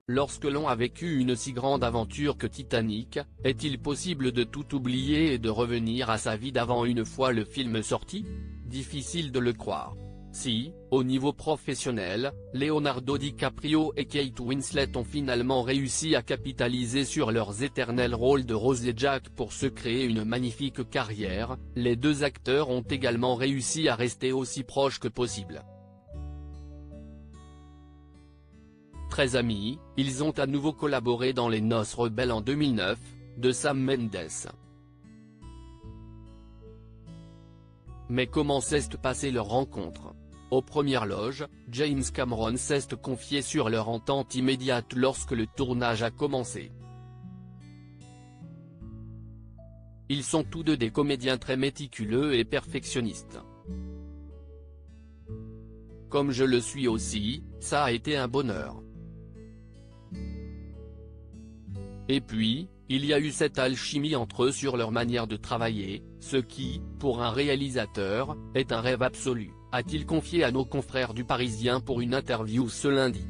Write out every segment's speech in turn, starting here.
lorsque l'on a vécu une si grande aventure que Titanic, est-il possible de tout oublier et de revenir à sa vie d'avant une fois le film sorti? Difficile de le croire. Si, au niveau professionnel, Leonardo DiCaprio et Kate Winslet ont finalement réussi à capitaliser sur leurs éternels rôles de Rose et Jack pour se créer une magnifique carrière, les deux acteurs ont également réussi à rester aussi proches que possible. Très amis, ils ont à nouveau collaboré dans Les Noces rebelles en 2009, de Sam Mendes. Mais comment s'est passée leur rencontre? Aux premières loges, James Cameron s'est confié sur leur entente immédiate lorsque le tournage a commencé. Ils sont tous deux des comédiens très méticuleux et perfectionnistes. Comme je le suis aussi, ça a été un bonheur. Et puis, il y a eu cette alchimie entre eux sur leur manière de travailler, ce qui, pour un réalisateur, est un rêve absolu, a-t-il confié à nos confrères du Parisien pour une interview ce lundi.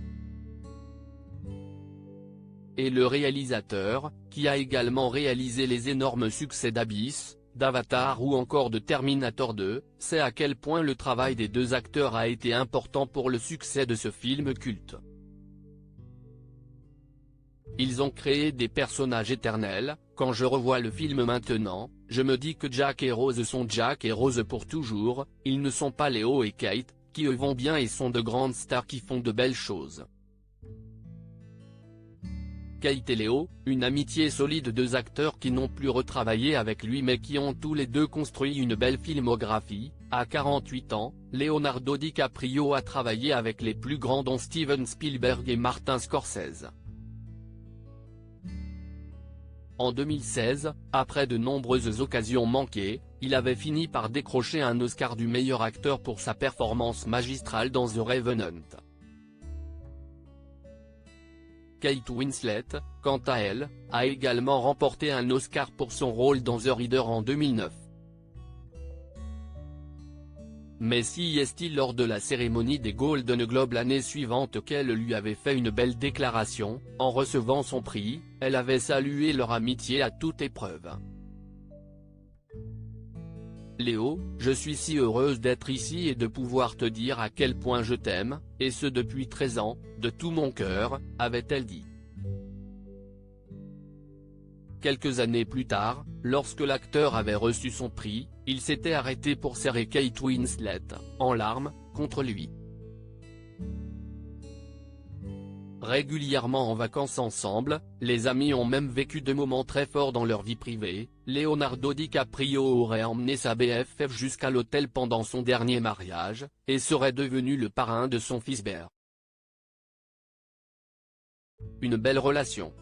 Et le réalisateur, qui a également réalisé les énormes succès d'Abyss, d'Avatar ou encore de Terminator 2, sait à quel point le travail des deux acteurs a été important pour le succès de ce film culte. Ils ont créé des personnages éternels. Quand je revois le film maintenant, je me dis que Jack et Rose sont Jack et Rose pour toujours, ils ne sont pas Léo et Kate, qui eux vont bien et sont de grandes stars qui font de belles choses. Kate et Léo, une amitié solide, deux acteurs qui n'ont plus retravaillé avec lui mais qui ont tous les deux construit une belle filmographie. À 48 ans, Leonardo DiCaprio a travaillé avec les plus grands dont Steven Spielberg et Martin Scorsese. En 2016, après de nombreuses occasions manquées, il avait fini par décrocher un Oscar du meilleur acteur pour sa performance magistrale dans The Revenant. Kate Winslet, quant à elle, a également remporté un Oscar pour son rôle dans The Reader en 2009. Mais si est-il lors de la cérémonie des Golden Globes l'année suivante qu'elle lui avait fait une belle déclaration, en recevant son prix, elle avait salué leur amitié à toute épreuve. Léo, je suis si heureuse d'être ici et de pouvoir te dire à quel point je t'aime, et ce depuis 13 ans, de tout mon cœur, avait-elle dit. Quelques années plus tard, lorsque l'acteur avait reçu son prix, il s'était arrêté pour serrer Kate Winslet, en larmes, contre lui. Régulièrement en vacances ensemble, les amis ont même vécu de moments très forts dans leur vie privée. Leonardo DiCaprio aurait emmené sa BFF jusqu'à l'hôtel pendant son dernier mariage, et serait devenu le parrain de son fils Bear. Une belle relation.